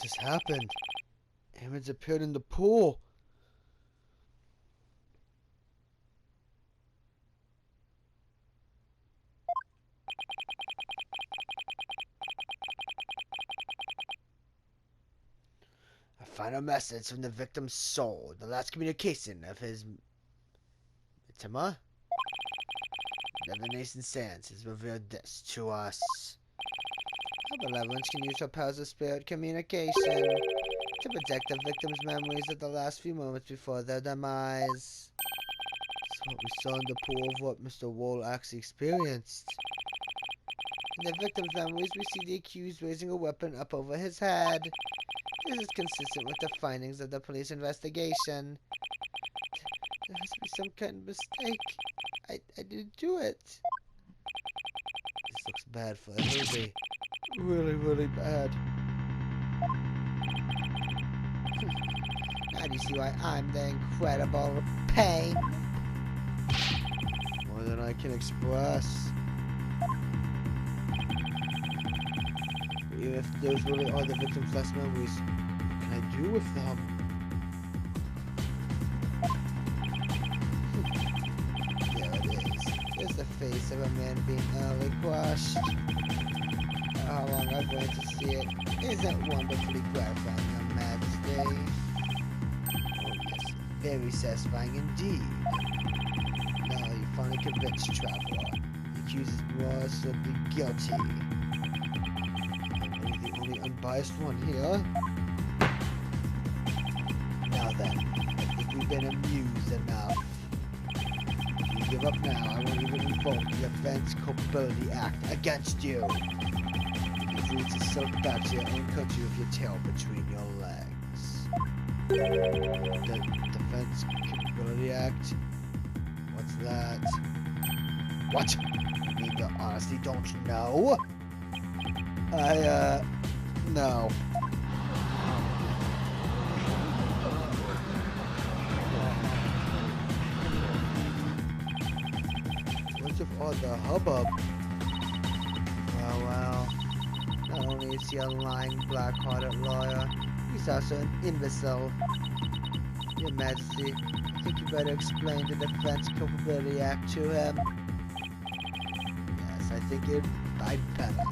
just happened? Aaron's appeared in the pool. I find a message from the victim's soul. The last communication of his Tama? Divination Séance has revealed this to us. Our benevolence can use her powers of spirit communication to protect the victim's memories of the last few moments before their demise. That's what we saw in the pool of what Mr. Wall actually experienced. In the victim's memories, we see the accused raising a weapon up over his head. This is consistent with the findings of the police investigation. There has to be some kind of mistake. I didn't do it. This looks bad for Hildy. Really, really bad. Now do you see why I'm the incredible pain? More than I can express. But even if those really are the victim's last memories, what can I do with them? The face of a man being utterly crushed. How long I've waited to see it isn't wonderfully gratifying, Your Majesty. Oh yes, very satisfying indeed. Now you finally convinced Traveler. The accused is mercifully guilty. I'm only the only unbiased one here. Now then, I think we've been amused enough. Give up now. I won't even invoke the Offense Culpability Act against you. You're free to silk back to your own country with your tail between your legs. The Defense Culpability Act? What's that? What? You mean you honestly don't know? No. Of all the hubbub. Well, not only is he a lying, black-hearted lawyer, he's also an imbecile. Your Majesty, I think you better explain the Defense Culpability Act to him. Yes, I think I'd better.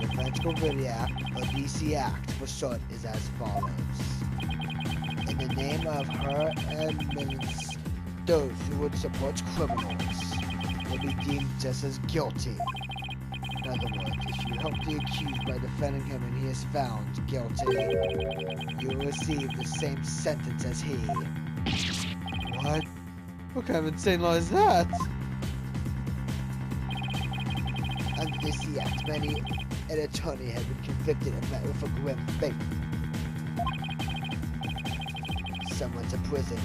The Defense Culpability Act, or DC Act for short, is as follows. In the name of her eminence, those who would support criminals will be deemed just as guilty. In other words, if you help the accused by defending him and he is found guilty, you will receive the same sentence as he. What? What kind of insane law is that? Under this act, many an attorney have been convicted and met with a grim fate. Some went to prison,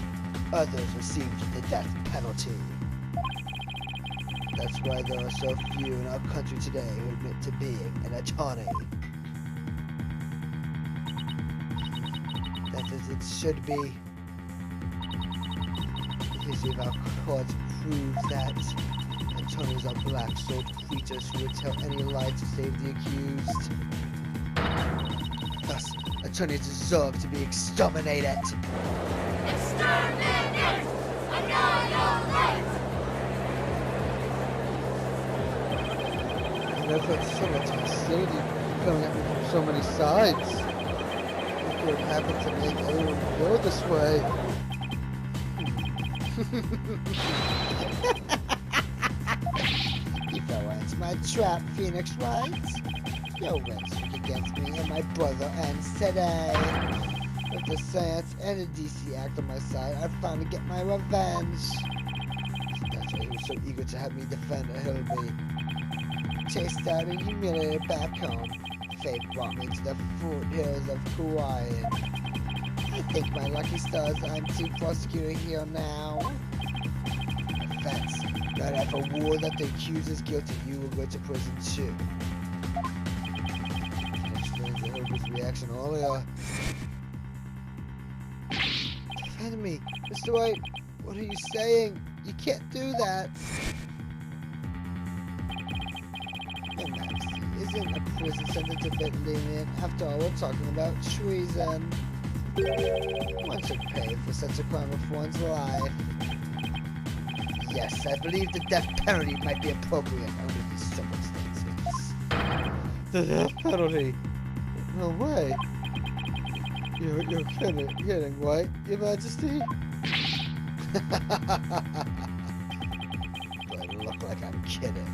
others received the death penalty. That's why there are so few in our country today who admit to being an attorney. That's as it should be. The history of our courts proves that attorneys are black-souled creatures who would tell any lie to save the accused. Thus, attorneys deserve to be exterminated. Exterminate! Annihilate! I've had so much hostility coming at me from so many sides. What could have happened to make everyone feel this way? You fell into my trap, Phoenix Wright. Your rhetoric against me and my brother ends today. With the Séance and the DC Act on my side, I finally get my revenge. That's why he was so eager to have me defend a Hillby. Chased out and humiliated back home, fate brought me to the foothills of Kauai. I think my lucky stars I'm chief prosecutor here now. Offense. Right after a war that the accused is guilty, you will go to prison too. That explains the Hillby's reaction earlier. Defend me, Mr. White. What are you saying? You can't do that. Your Majesty, is Isn't a prison sentence a bit lenient? After all, we're talking about treason. One should pay for such a crime of one's life. Yes, I believe the death penalty might be appropriate under these circumstances. The death penalty? No way. You're kidding, right, Your Majesty? Do I look like I'm kidding?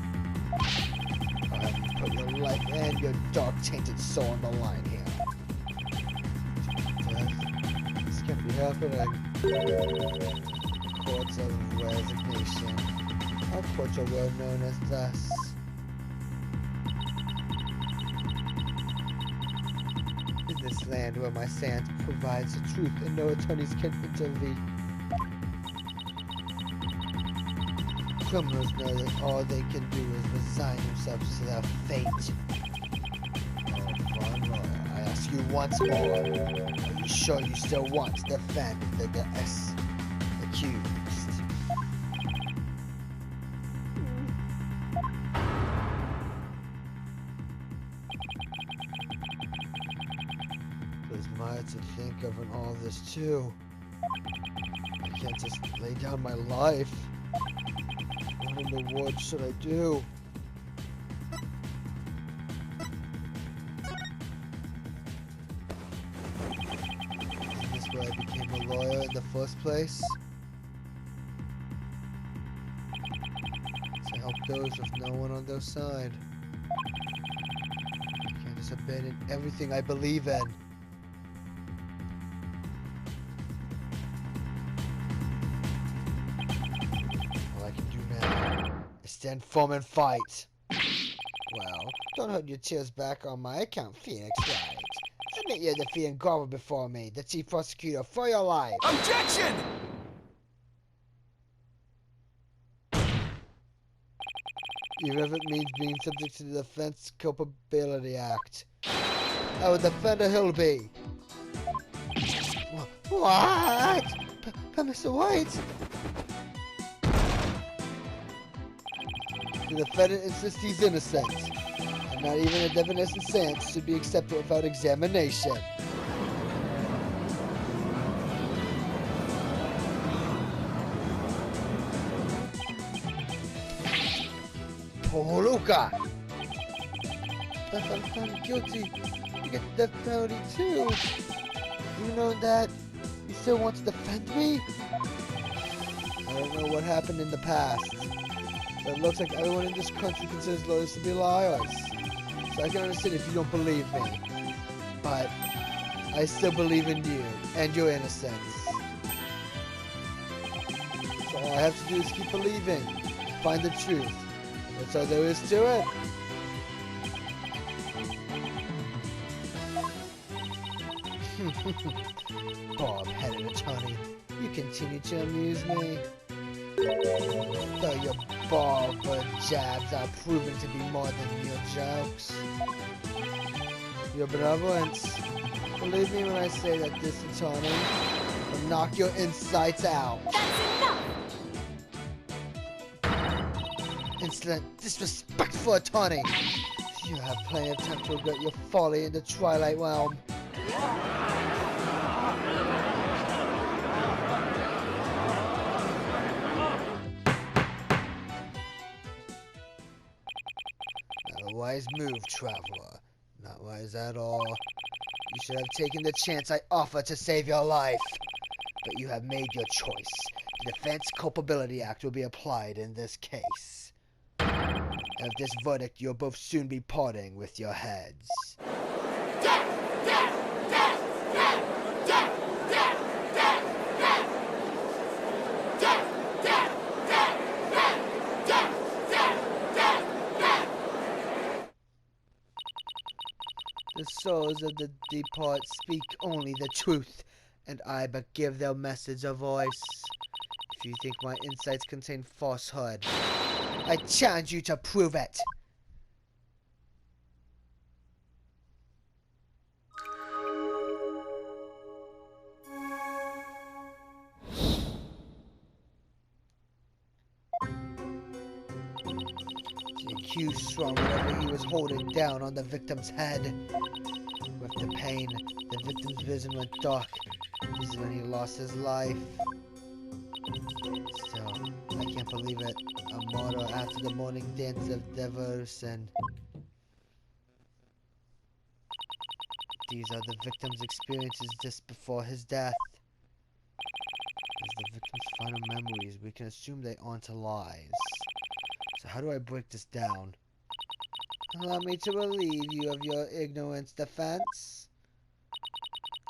I'll have you put your life and your dark tainted soul on the line here. This can't be happening. Courts of resignation. Our courts are well known as thus. In this land where my Séance provides the truth and no attorneys can intervene. Criminals know that all they can do is resign themselves to their fate. Oh, Von Lawyer, I ask you once more. Are you sure you still want to defend the accused? There's much to think of in all this too. I can't just lay down my life. What in the world should I do? Isn't this why I became a lawyer in the first place? To help those with no one on their side. I can't just abandon everything I believe in. Stand firm and fight. Well, don't hold your tears back on my account, Phoenix Wright. Admit your defeat and grovel before me, the chief prosecutor, for your life. Objection! Even if it means being subject to the Defense Culpability Act. I will defend a Hillby. What? Mr. White? The defendant insists he's innocent, and not even a definition sentence should be accepted without examination. Poluka! If I'm found guilty, you get the death penalty too. You know that? You still want to defend me? I don't know what happened in the past. But it looks like everyone in this country considers lawyers to be liars. So I can understand if you don't believe me. But I still believe in you and your innocence. So all I have to do is keep believing. Find the truth. That's all there is to it. Bob-headed attorney, you continue to amuse me. Though your ball-fed jabs are proven to be more than your jokes. Your benevolence. Believe me when I say that this attorney will knock your insides out. That's enough! Insolent, disrespectful attorney. You have plenty of time to regret your folly in the Twilight Realm. Not a wise move, traveler. Not wise at all. You should have taken the chance I offered to save your life. But you have made your choice. The Defense Culpability Act will be applied in this case. And with this verdict, you'll both soon be parting with your heads. The souls of the depart speak only the truth, and I but give their message a voice. If you think my insights contain falsehood, I challenge you to prove it. The cue strong whatever he was holding down on the victim's head. With the pain, the victim's vision went dark. This is when he lost his life. Still, I can't believe it. A martyr after the morning dance of devotion. These are the victim's experiences just before his death. As the victim's final memories, we can assume they aren't lies. So how do I break this down? Allow me to relieve you of your ignorance, defense.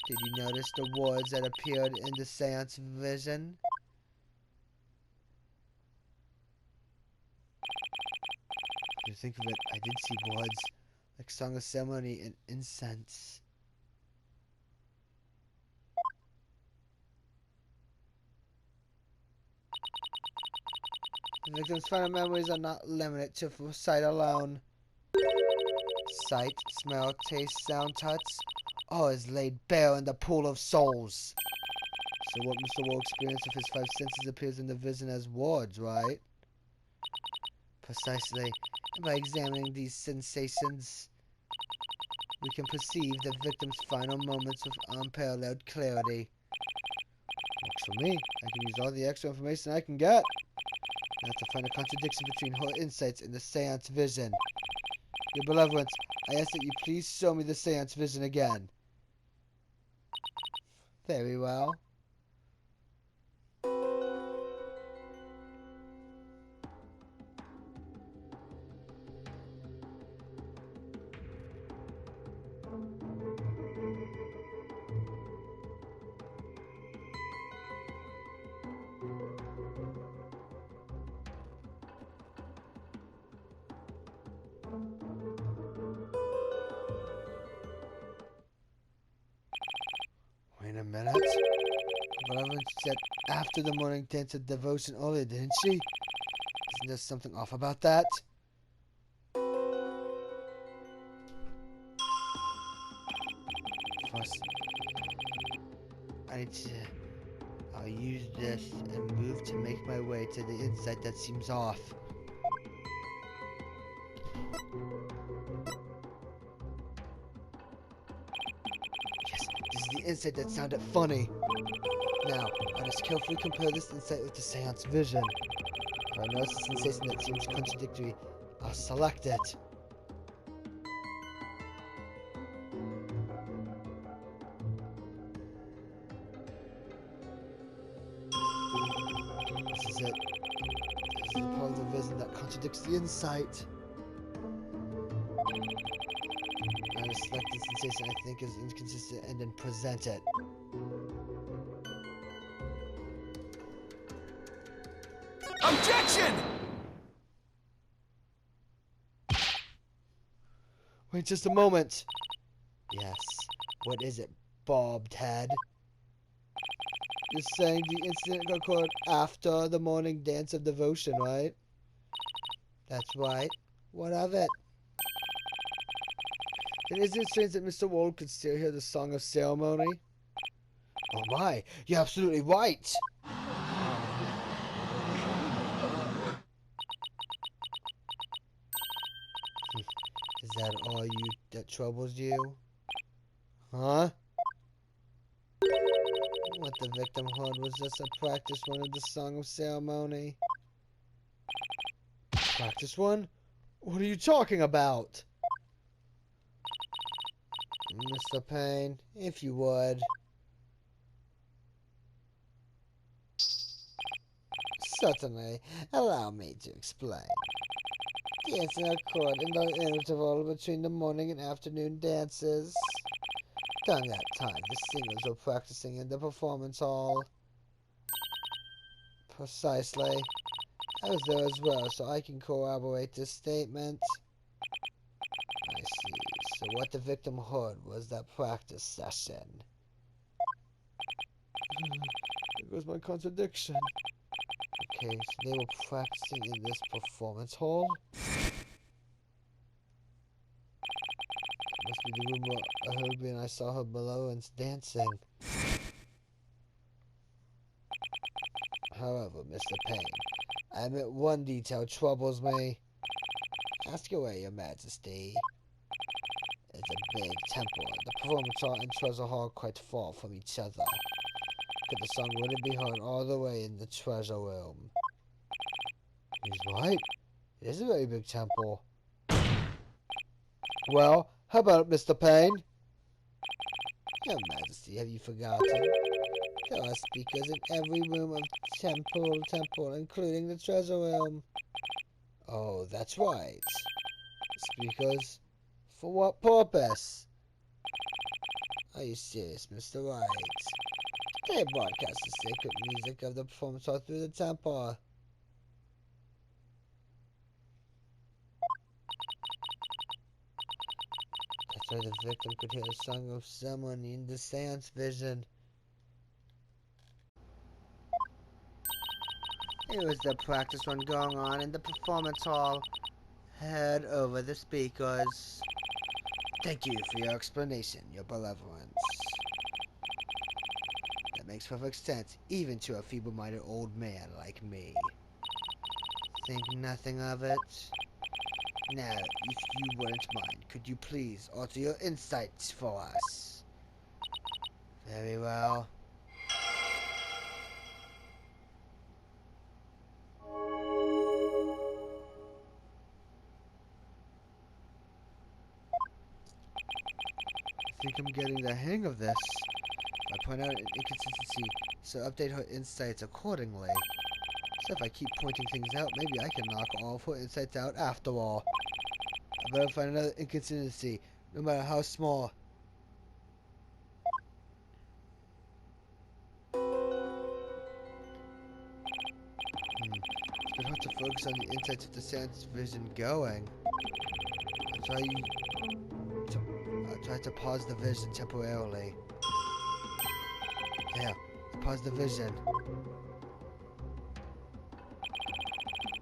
Did you notice the words that appeared in the seance vision? If you think of it, I did see words like Song of Ceremony and Incense. The victim's final memories are not limited to sight alone. Sight, smell, taste, sound, touch, all is laid bare in the pool of souls. So what Mr. Wall experienced of his five senses appears in the vision as words, right? Precisely. And by examining these sensations, we can perceive the victim's final moments with unparalleled clarity. Works for me. I can use all the extra information I can get. Now to find a contradiction between her insights and the seance vision. Your benevolence, I ask that you please show me the seance vision again. Very well. Wait a minute. Benevolence said after the morning dance of devotion earlier, didn't she? Isn't there something off about that? First, I need to... I'll use this and move to make my way to the insight that seems off. Yes, this is the insight that sounded funny. Now, I must carefully compare this insight with the seance vision. If I notice a sensation that seems contradictory, I'll select it. This is it. This is the part of the vision that contradicts the insight. I will select the sensation I think is inconsistent and then present it. Objection! Wait just a moment. Yes. What is it, bobbed head? You're saying the incident occurred after the morning dance of devotion, right? That's right. What of it? Then isn't it strange that Mr. Wall could still hear the Song of Ceremony? Oh my, you're absolutely right! Is that all that troubles you? Huh? What the victim heard was just a practice run of the Song of Ceremony. Practice one? What are you talking about? Mr. Payne, if you would. Certainly. Allow me to explain. Dancing occurred in the interval between the morning and afternoon dances. During that time, the singers were practicing in the performance hall. Precisely. I was there as well, so I can corroborate this statement. I see. So what the victim heard was that practice session. There goes my contradiction. Okay, so they were practicing in this performance hall? That must be the room where I heard when I saw her below and dancing. However, Mr. Payne, I admit one detail troubles me. Ask away, Your Majesty. It's a big temple. The performance hall and treasure hall quite far from each other. But the song wouldn't be heard all the way in the treasure room. He's right. It is a very big temple. Well, how about it, Mr. Payne? Your Majesty, have you forgotten? There are speakers in every room of temple, including the treasure room. Oh, that's right. Speakers? For what purpose? Are you serious, Mr. Wright? They broadcast the sacred music of the performance all through the temple. That's why the victim could hear the song of ceremony in the seance vision. It was the practice run going on in the performance hall. Head over the speakers. Thank you for your explanation, Your Benevolence. That makes perfect sense, even to a feeble-minded old man like me. Think nothing of it? Now, if you wouldn't mind, could you please alter your insights for us? Very well. I think I'm getting the hang of this. If I point out an inconsistency, so update her insights accordingly. So if I keep pointing things out, maybe I can knock all of her insights out after all. I better find another inconsistency, no matter how small. It's been hard to focus on the insights of the seance vision going. I'll try to pause the vision temporarily. There, pause the vision.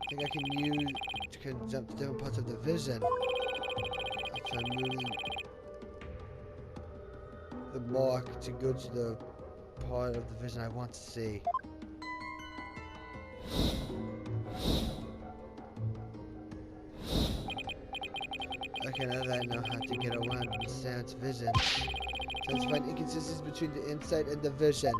I think I can jump to different parts of the vision. I'll try moving the mark to go to the part of the vision I want to see. Okay, now that I know how to get around the seance vision, trying to find inconsistencies between the insight and the vision.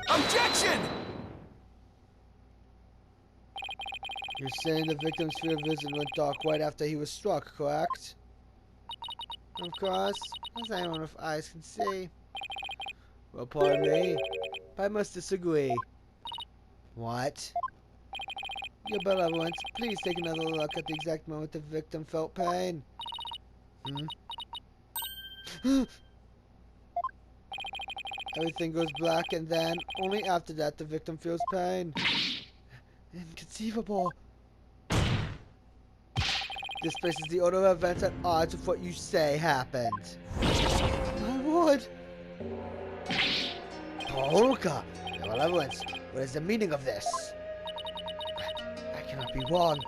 Objection! You're saying the victim's sphere of vision went dark right after he was struck, correct? Of course, as anyone with eyes can see. Well, pardon me, but I must disagree. What? Your Benevolence, please take another look at the exact moment the victim felt pain. Everything goes black, and then, only after that, the victim feels pain. Inconceivable. This places the order of events at odds with what you say happened. My lord! Polka! Your Benevolence, what is the meaning of this? I cannot be wrong.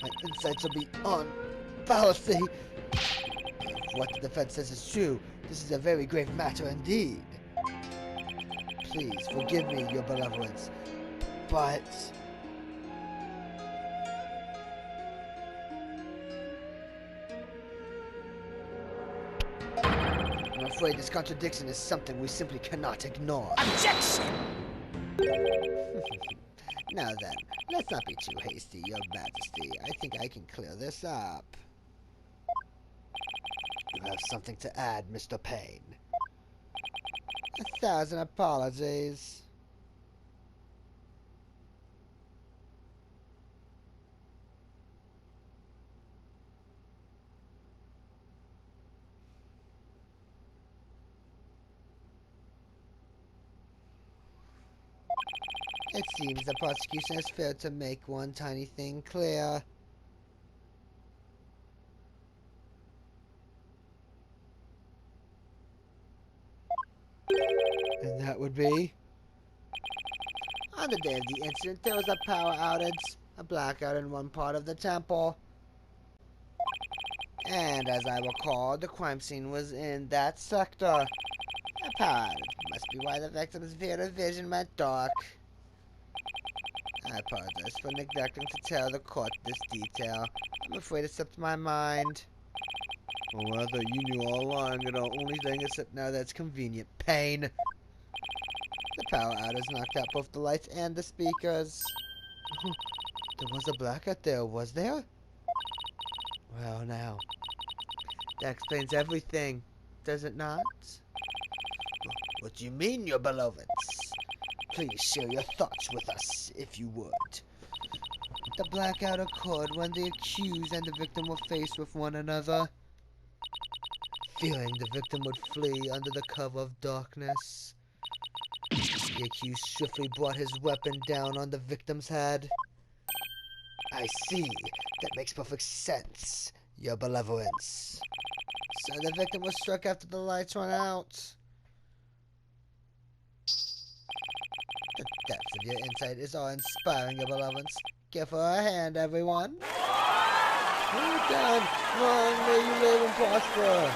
My insights are beyond fallacy. If what the defense says is true, this is a very grave matter indeed. Please forgive me, Your Benevolence, but I'm afraid this contradiction is something we simply cannot ignore. Objection! Now then, let's not be too hasty, Your Majesty. I think I can clear this up. You have something to add, Mr. Payne. 1,000 apologies. It seems the prosecution has failed to make one tiny thing clear. And that would be? On the day of the incident, there was a power outage, a blackout in one part of the temple. And as I recall, the crime scene was in that sector. A power outage must be why the victim's field of vision went dark. I apologize for neglecting to tell the court this detail. I'm afraid it slipped my mind. Well, I thought you knew all along, and the only thing except now that's convenient. Pain. The power outage knocked out both the lights and the speakers. There was a blackout there, was there? Well, now, that explains everything, does it not? What do you mean, your beloveds? Please share your thoughts with us, if you would. The blackout occurred when the accused and the victim were faced with one another. Fearing the victim would flee under the cover of darkness, the accused swiftly brought his weapon down on the victim's head. I see. That makes perfect sense, your benevolence. So the victim was struck after the lights went out. The depth of your insight is awe-inspiring, your benevolence. Give her a hand, everyone. Well done. Long may you live and prosper.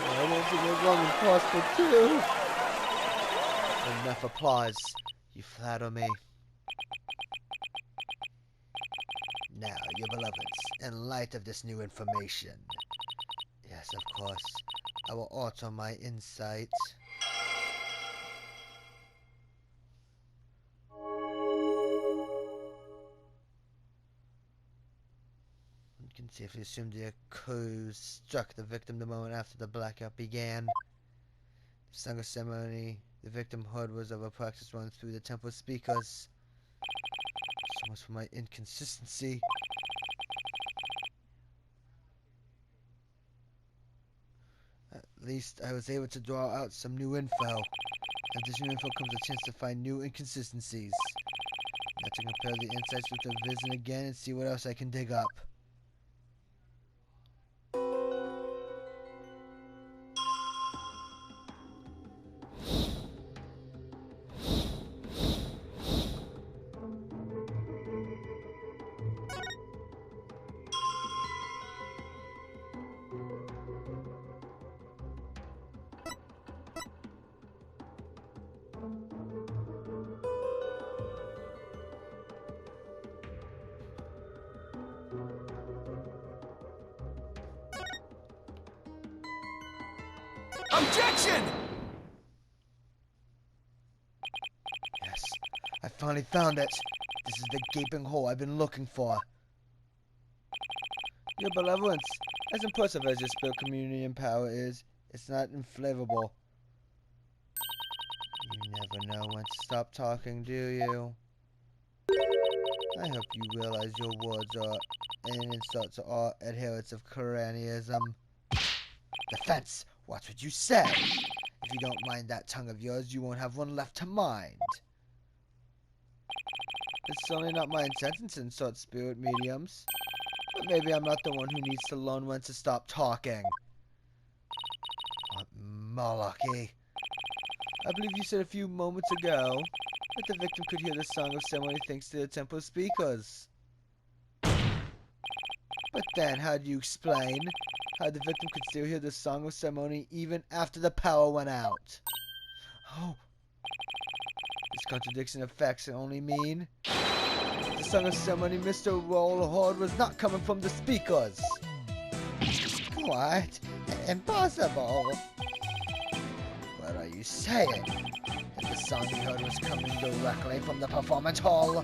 I want to live long and prosper too. Enough applause. You flatter me. Now, your beloveds, in light of this new information. Yes, of course. I will alter my insight. You can safely assume the accused struck the victim the moment after the blackout began. The song of ceremony the victim heard was of a practice run through the temple speakers. So much for my inconsistency. At least I was able to draw out some new info. If this new info comes a chance to find new inconsistencies. Now to compare the insights with the vision again and see what else I can dig up. Objection! Yes, I finally found it. This is the gaping hole I've been looking for. Your benevolence, as impressive as your spell community and power is, it's not inflammable. You never know when to stop talking, do you? I hope you realize your words are an insult to all adherents of Quranianism. Defense! Watch what you say! If you don't mind that tongue of yours, you won't have one left to mind. It's certainly not my intention to insult spirit mediums. But maybe I'm not the one who needs to learn when to stop talking. What malarkey. I believe you said a few moments ago that the victim could hear the song of ceremony thanks to the temple speakers. But then, how do you explain how the victim could still hear the song of ceremony even after the power went out? Oh. This contradiction of facts can only mean the song of ceremony Mr. Rollhard was not coming from the speakers. What? Impossible. What are you saying? That the song you heard was coming directly from the performance hall?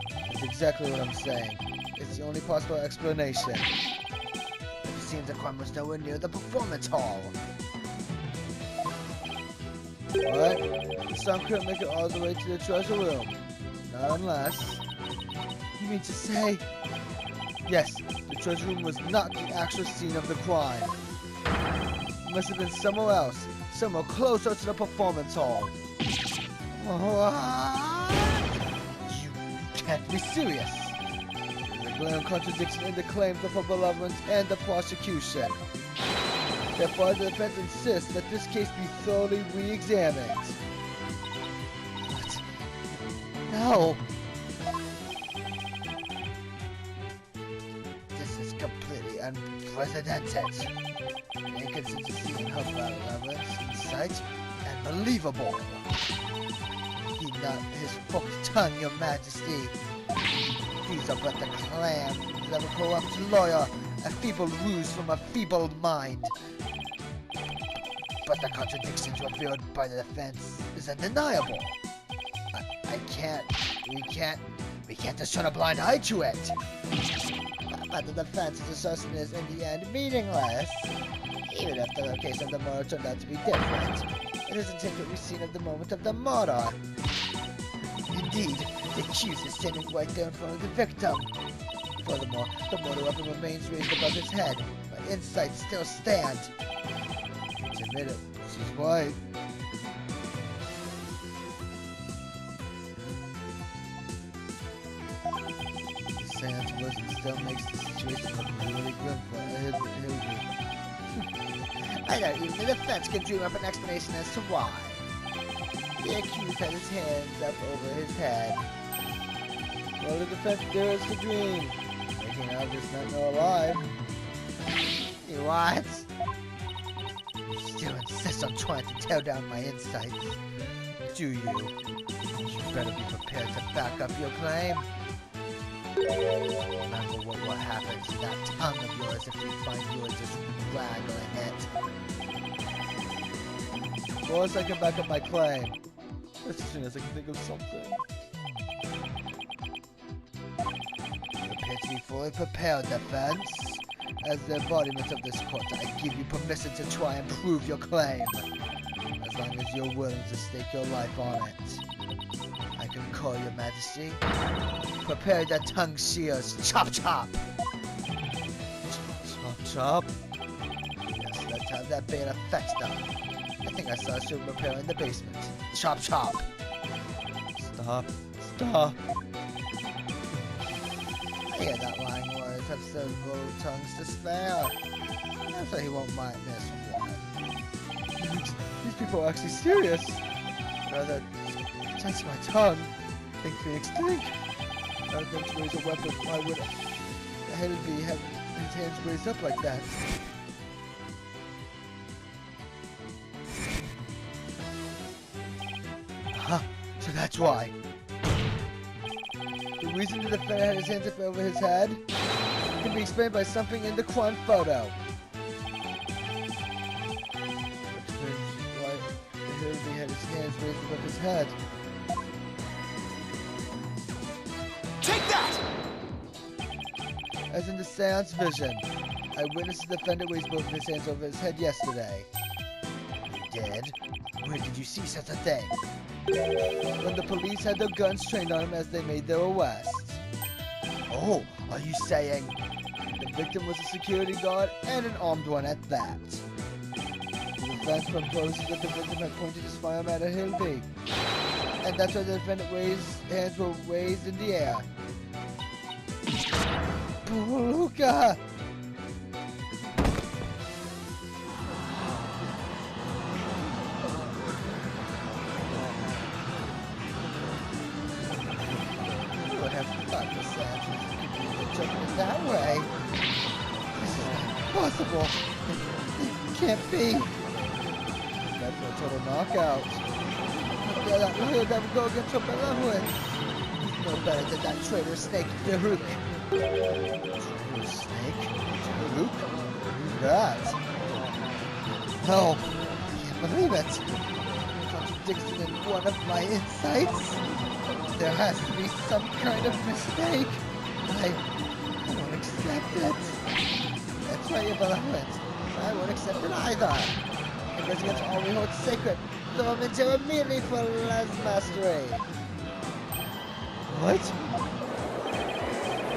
That's exactly what I'm saying. It's the only possible explanation. I've seems the crime was nowhere near the performance hall. What? The sound couldn't make it all the way to the treasure room. Not unless... You mean to say... Yes, the treasure room was not the actual scene of the crime. It must have been somewhere else, somewhere closer to the performance hall. What? You can't be serious. There's a glaring contradiction in the claims of her malevolence and the prosecution. Therefore, the defense insists that this case be thoroughly re-examined. What? No! This is completely unprecedented. Inconsistency in her malevolence, insight, and believable. Heed not his forked tongue, your majesty. These are but the claims of a corrupt lawyer, a feeble ruse from a feeble mind. But the contradictions revealed by the defense is undeniable. We can't just turn a blind eye to it. But the defense's assertion is in the end meaningless. Even if the location of the murder turned out to be different, it isn't typically seen at the moment of the murder. Indeed, the accused is standing right there in front of the victim. Furthermore, the murder weapon remains raised above his head, but insights still stand. To admit it, she's right. The seance version still makes the situation look really grim for Hildy. I don't even the defense can dream up an explanation as to why. The accused had his hands up over his head. Well, the defense dares to dream, making out this nightmare alive. You what? You still insist on trying to tear down my insights, do you? You better be prepared to back up your claim. Remember what will happen to that tongue of yours if you find you are just waggling it. Of course I can back up my claim. As soon as I can think of something. You appear to be fully prepared, defense. As the embodiment of this court, I give you permission to try and prove your claim. As long as you're willing to stake your life on it. I can call your majesty. Prepare the tongue shears. Chop chop! Chop chop? Yes, let's have that be an effect done. I think I saw a suit repair in the basement. Chop chop! Stop. Stop! I hear that lying words have several tongues to spare. So he won't mind this one. These people are actually serious. Rather, touch my tongue. Think Phoenix think. Rather than to raise a weapon, why would Hildy have his hands raised up like that? Huh, so that's why. The reason the defendant had his hands up over his head can be explained by something in the crime photo. Explains why Hildy had his hands raised above his head. Take that! As in the seance vision, I witnessed the defendant raise both of his hands over his head yesterday. You did? Where did you see such a thing? When the police had their guns trained on him as they made their arrest. Oh, are you saying the victim was a security guard and an armed one at that? The defense proposes that the victim had pointed his firearm at a Hildy. And that's why the defendant's hands were raised in the air. Luca! Who would have thought the seance could be interpreted that way? This is not possible. It can't be. That's a total knockout. That lawyer that would go against her malevolence. He's no better than that traitor snake, Farouk. Traitor snake? Farouk? Who's that? No, I can't believe it. Contradiction in one of my insights. There has to be some kind of mistake. I won't accept it. That's right, your benevolence. I won't accept it either. It goes against all we hold sacred. Throw him in jail immediately for last mastery. What?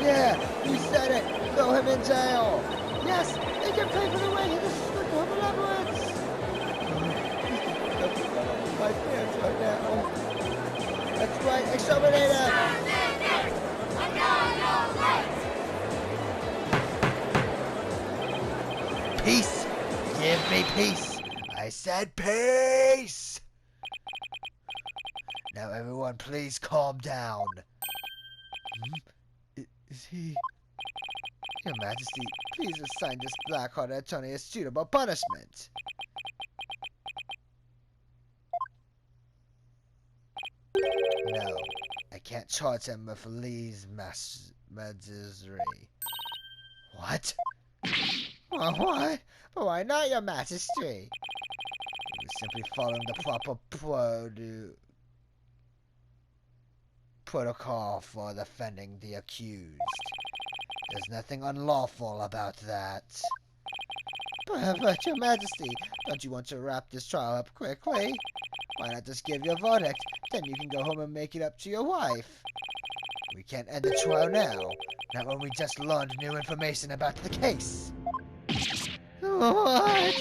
Yeah, you said it. Throw him in jail. Yes, they can pay for the way he destroyed the benevolence. My pants right now. That's right, exterminate him. Peace! Give me peace! I said peace! Now everyone please calm down. Is he... Your Majesty, please assign this black-hearted attorney a suitable punishment. No, I can't charge him with Lee's misery. What? Well, why? But why not, your Majesty? He was simply following the proper protocol for defending the accused. There's nothing unlawful about that. But, your Majesty, don't you want to wrap this trial up quickly? Why not just give your verdict? Then you can go home and make it up to your wife. We can't end the trial now, not when we just learned new information about the case. What?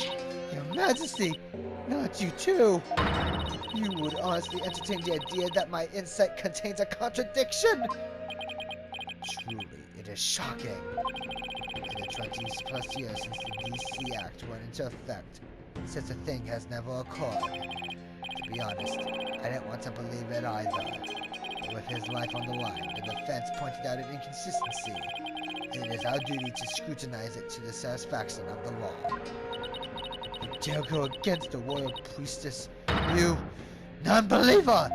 Your Majesty, not you too. You would honestly entertain the idea that my insight contains a contradiction? Truly, it is shocking. In the 20+ years since the DC Act went into effect, such a thing has never occurred. To be honest, I didn't want to believe it either. But with his life on the line, the defense pointed out an inconsistency, and it is our duty to scrutinize it to the satisfaction of the law. You dare go against the royal priestess, you non-believer!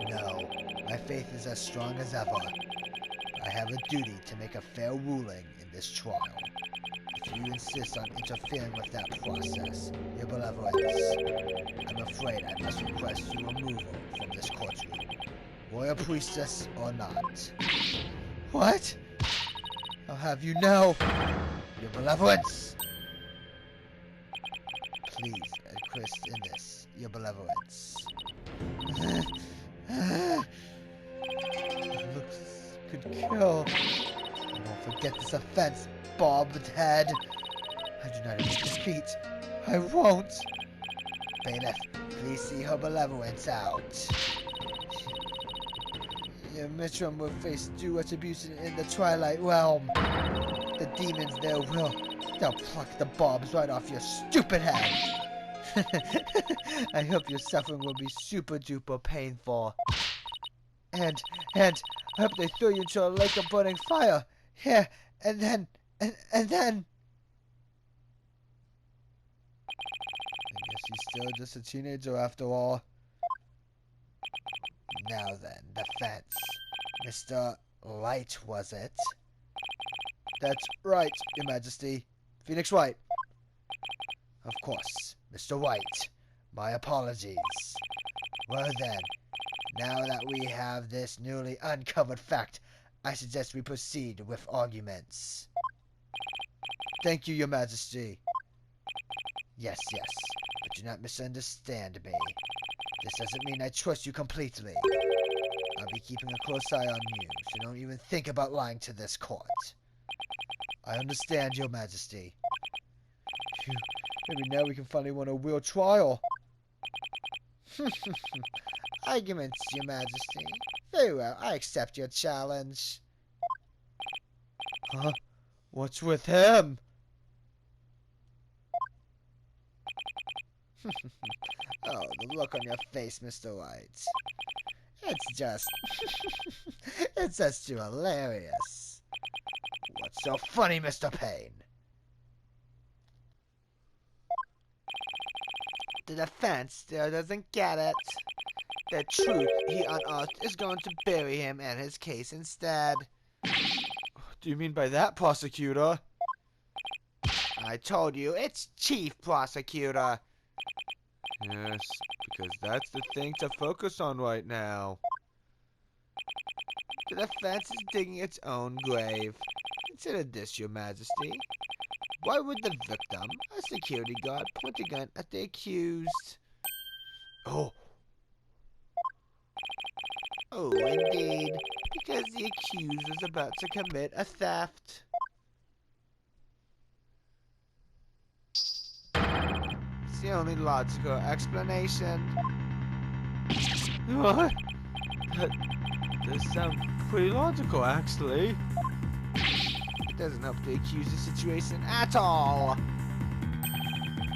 No, my faith is as strong as ever. I have a duty to make a fair ruling in this trial. If you insist on interfering with that process, your benevolence, I'm afraid I must request your removal from this courtroom, royal priestess or not. What? I'll have you know, your benevolence. Please, acquiesce in this, your benevolence. It looks could kill. I won't forget this offense, bobbed head. I do not admit defeat. I won't. Bailiff, please see her benevolence out. Your Mitram will face due retribution in the Twilight Realm. The demons there they'll pluck the bobs right off your stupid head. I hope your suffering will be super duper painful. And I hope they throw you into a lake of burning fire. Yeah, and then. I guess he's still just a teenager after all. Now then, defense. Mr. Light, was it? That's right, Your Majesty. Phoenix Wright. Of course, Mr. White. My apologies. Well then, now that we have this newly uncovered fact, I suggest we proceed with arguments. Thank you, Your Majesty. Yes, but do not misunderstand me. This doesn't mean I trust you completely. I'll be keeping a close eye on you, so don't even think about lying to this court. I understand, Your Majesty. Phew, maybe now we can finally win a real trial. Arguments, Your Majesty. Very well, I accept your challenge. Huh? What's with him? Oh, the look on your face, Mr. White. It's just... it's just too hilarious. What's so funny, Mr. Payne? The defense still doesn't get it. The truth he unearthed is going to bury him and his case instead. Do you mean by that, prosecutor? I told you, it's Chief Prosecutor. Yes, because that's the thing to focus on right now. The defense is digging its own grave. Consider this, Your Majesty. Why would the victim, a security guard, point a gun at the accused? Oh, indeed. Because the accused was about to commit a theft. It's the only logical explanation. What? That does sound pretty logical, actually. It doesn't help the accuser's situation at all.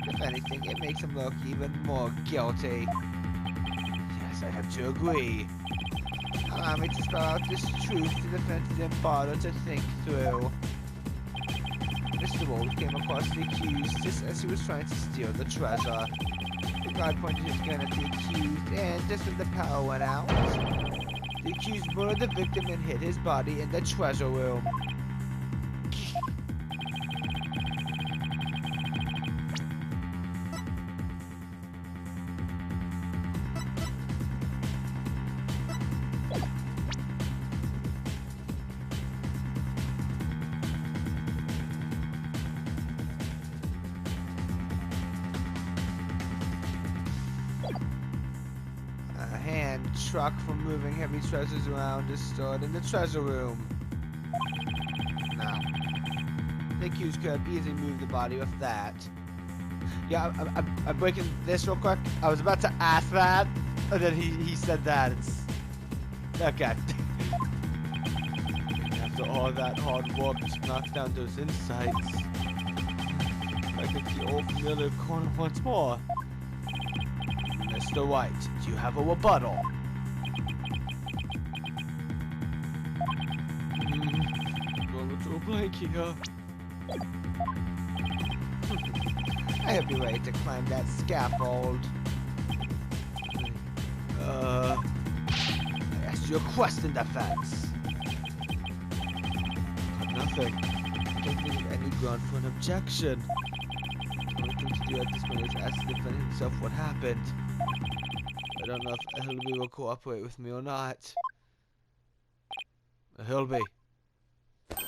If anything, it makes him look even more guilty. Yes, I have to agree. Allow me to spell out this truth to the defendant bother to think through. Mr. Wolf came across the accused just as he was trying to steal the treasure. The guard pointed his gun at the accused, and just when the power went out, the accused murdered the victim and hid his body in the treasure room. A hand truck for moving heavy treasures around is stored in the treasure room. Now, the accused could have easily moved the body with that. Yeah, I'm breaking this real quick. I was about to ask that, and then he said that. It's okay. After all that hard work to knock down those insights, I get the old familiar corner once more. Mr. White, do you have a rebuttal? Going with a blank here. I hope you're ready to climb that scaffold. I asked you a question, defense. Nothing. I don't think of any ground for an objection. The only thing to do at this point is ask the defendant himself what happened. I don't know if Hilby will cooperate with me or not. Hilby. Will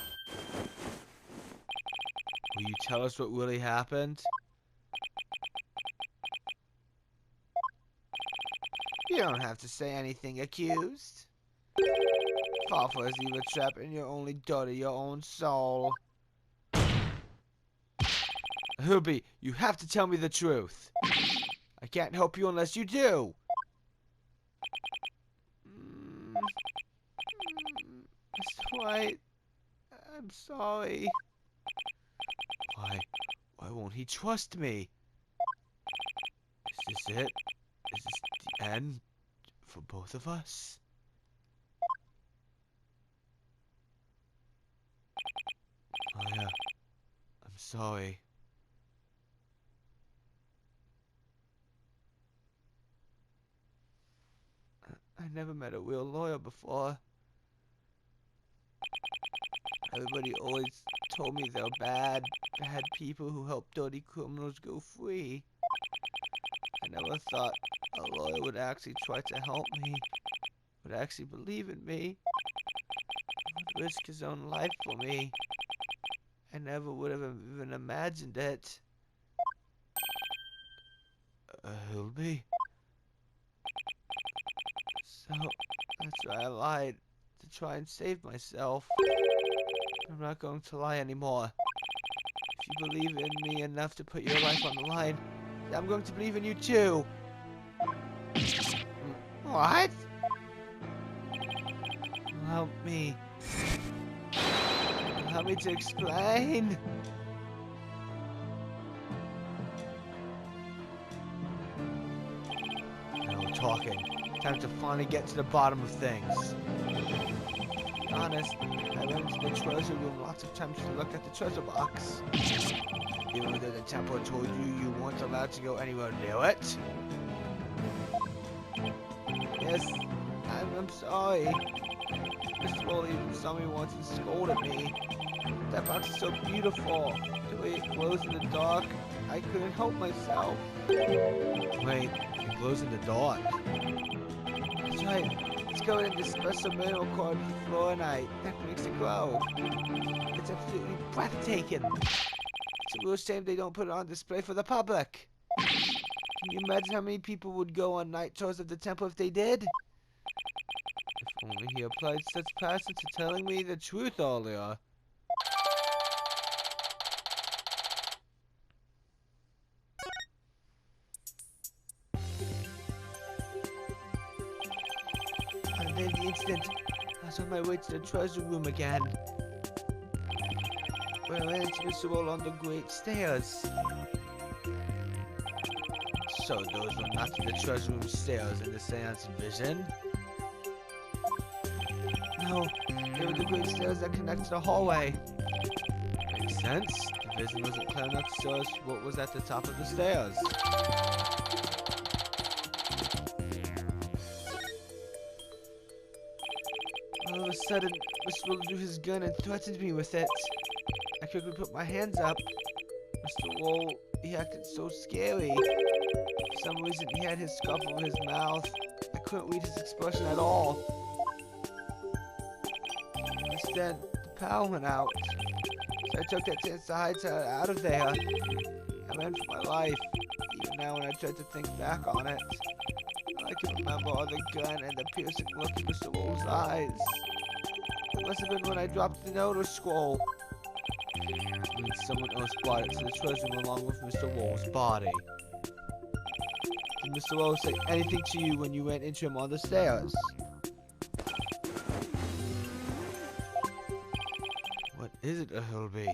you tell us what really happened? You don't have to say anything, accused. Fall for a zebra trap and you're only dirty your own soul. Hilby, you have to tell me the truth. I can't help you unless you do. Mr. White, I'm sorry. Why won't he trust me? Is this it? Is this the end for both of us? Oh yeah, I'm sorry. I never met a real lawyer before. Everybody always told me they're bad people who help dirty criminals go free. I never thought a lawyer would actually try to help me, would actually believe in me, would risk his own life for me. I never would have even imagined it. Hilby? So, that's why I lied, to try and save myself. I'm not going to lie anymore. If you believe in me enough to put your life on the line, I'm going to believe in you too. What? Allow me to explain. Now we're talking. Time to finally get to the bottom of things. To be honest, I went into the treasure room lots of times to look at the treasure box. Even though the temple told you weren't allowed to go anywhere near it. Yes, I'm sorry. Mr. Wall even saw me once and scolded me. That box is so beautiful. The way it glows in the dark, I couldn't help myself. Wait, it glows in the dark? That's right. Let's go and disperse some mineral core on the floor tonight. That makes it glow. It's absolutely breathtaking. It's a real shame they don't put it on display for the public. Can you imagine how many people would go on night tours of the temple if they did? If only he applied such passion to telling me the truth earlier. On the day of the incident, I was on my way to the treasure room again, where I ran into Mr. Roll on the great stairs. So those were not the treasure room stairs in the Séance vision. No, they were the great stairs that connect to the hallway. Makes sense. The vision wasn't clear enough to show us what was at the top of the stairs. All of a sudden, Mr. Roll drew his gun and threatened me with it. I quickly put my hands up. Mr. Roll, he acted so scary. For some reason, he had his scarf over his mouth. I couldn't read his expression at all. Instead, the power went out. So I took that chance to hide out of there. I ran for my life. Even now, when I tried to think back on it, I can remember the gun and the piercing look in Mr. Roll's eyes. It must have been when I dropped the notice scroll. It means someone else brought it to the treasure room along with Mr. Roll's body. Did Mr. Roll say anything to you when you went into him on the stairs? What is it, Hillby?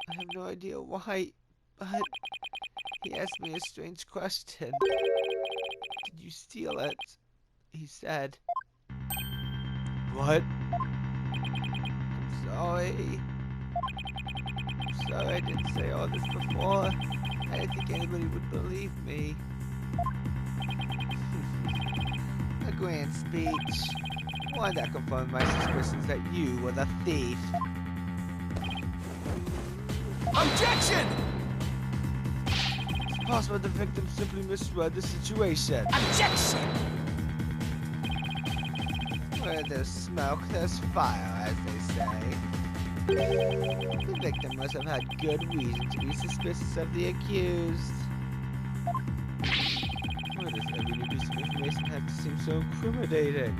I have no idea why, but he asked me a strange question. Did you steal it? He said. What? I'm sorry. I'm sorry I didn't say all this before. I didn't think anybody would believe me. A grand speech. One that confirmed my suspicions that you were the thief. Objection! It's possible the victim simply misread the situation. Objection! Where there's smoke, there's fire, as they say. The victim must have had good reason to be suspicious of the accused. Why does every new piece of information have to seem so incriminating?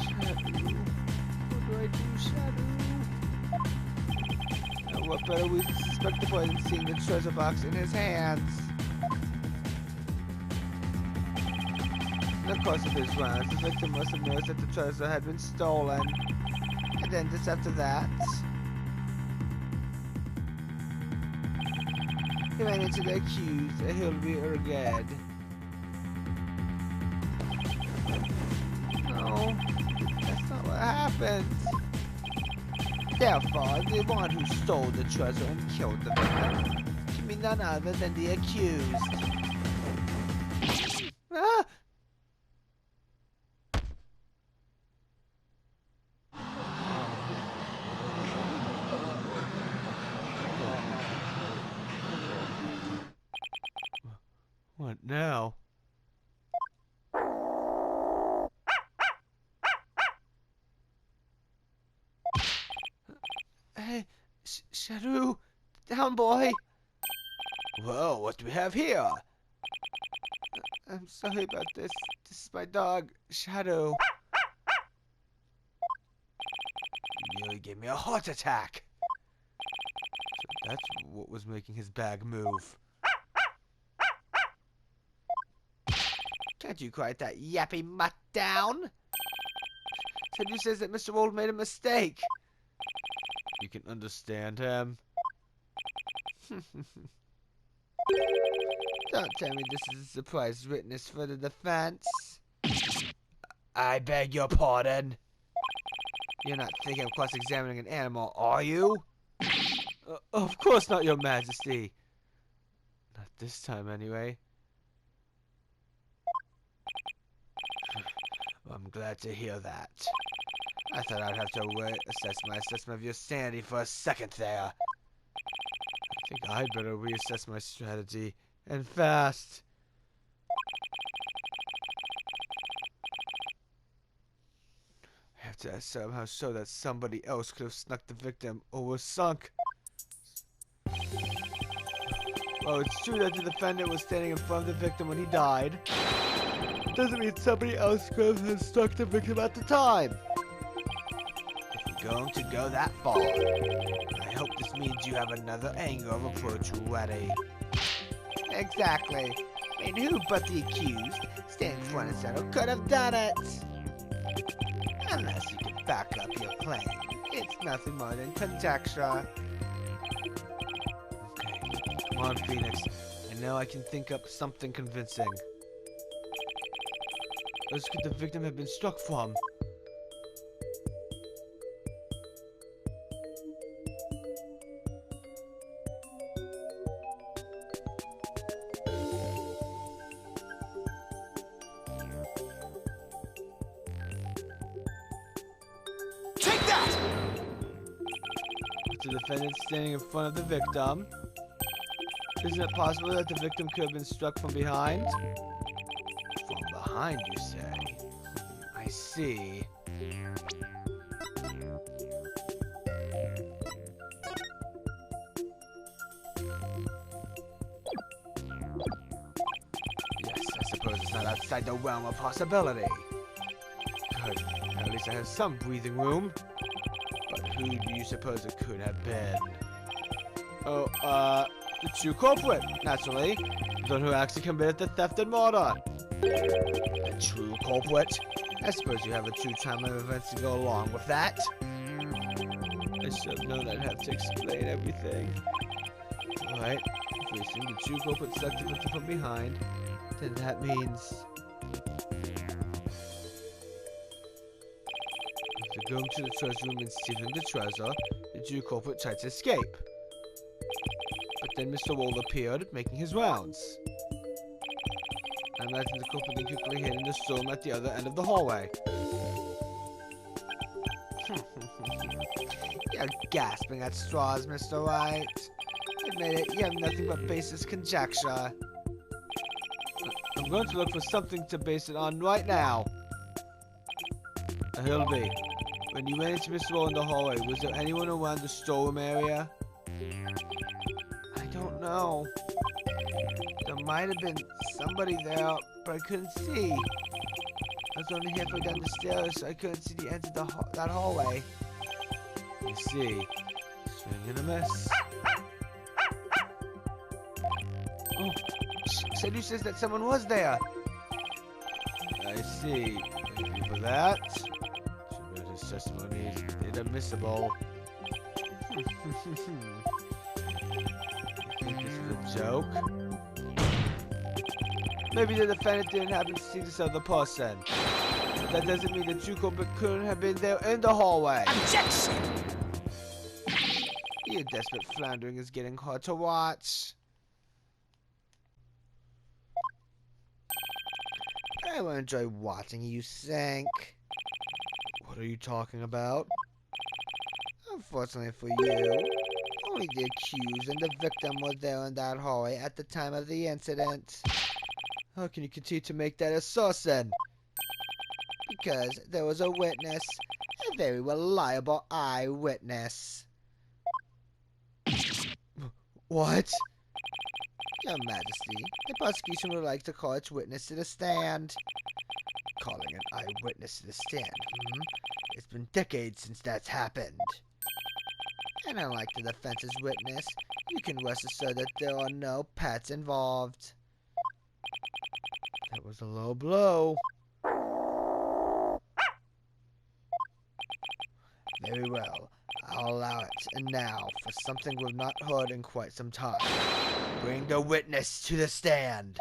Shadow. What do I do, Shadow? Now, what better way to suspect the boy than seeing the treasure box in his hands? In the course of his rounds, the victim must have noticed that the treasure had been stolen. And then just after that, he ran into the accused, a Hillby Urged. No, that's not what happened. Therefore, the one who stole the treasure and killed the victim can be none other than the accused. Ah! What now? Hey, Shadow, down, boy. Whoa, what do we have here? I'm sorry about this. This is my dog, Shadow. You nearly gave me a heart attack. So that's what was making his bag move. Can't you quiet that yappy mutt down? Shadow says that Mr. Roll made a mistake. You can understand him. Don't tell me this is a surprise witness for the defense. I beg your pardon. You're not thinking of cross-examining an animal, are you? Of course not, Your Majesty. Not this time, anyway. Well, I'm glad to hear that. I thought I'd have to assess my assessment of your sanity for a second there. I think I'd better reassess my strategy, and fast. I have to somehow show that somebody else could have snuck the victim or was sunk. Well, it's true that the defendant was standing in front of the victim when he died. Doesn't mean somebody else could have struck the victim at the time. If you're going to go that far, I hope this means you have another angle of approach ready. Exactly. I mean, who but the accused, standing front and center, could have done it? Unless you can back up your claim. It's nothing more than conjecture. Okay, come on, Phoenix. I know I can think up something convincing. Where could the victim have been struck from? Take that! With the defendant standing in front of the victim. Isn't it possible that the victim could have been struck from behind? From behind, you say? I see. Yes, I suppose it's not outside the realm of possibility. Good. At least I have some breathing room. But who do you suppose it could have been? Oh, the true culprit, naturally. The one who actually committed the theft and murder. The true culprit? I suppose you have a true timeline of events to go along with that. I should have known I'd have to explain everything. Alright, if we assume the true culprit struck the victim from behind, then that means... After going to the treasure room and stealing the treasure, the true culprit tried to escape. But then Mr. Wall appeared, making his rounds. I imagine the culprit then quickly hid in the storm at the other end of the hallway. You're gasping at straws, Mr. White. Admit it, you have nothing but baseless conjecture. I'm going to look for something to base it on right now. He'll be. When you went into Mr. Wall in the hallway, was there anyone around the storeroom area? I don't know. There might have been somebody there, but I couldn't see. I was only halfway down the stairs, so I couldn't see the end of that hallway. I see. Swing and a miss. Oh, Sedu says that someone was there. I see. Thank you for that. Too bad his testimony is inadmissible. You think this is a joke? Maybe the defendant didn't happen to see this other person. But that doesn't mean the true culprit couldn't have been there in the hallway. Objection! Your desperate floundering is getting hard to watch. I will enjoy watching you sink. What are you talking about? Unfortunately for you, only the accused and the victim were there in that hallway at the time of the incident. How can you continue to make that assertion? Because there was a witness, a very reliable eyewitness. What? Your Majesty, the prosecution would like to call its witness to the stand. Calling an eyewitness to the stand, It's been decades since that's happened. And unlike the defense's witness, you can rest assured that there are no pets involved. That was a low blow. Very well, I'll allow it. And now, for something we've not heard in quite some time. Bring the witness to the stand.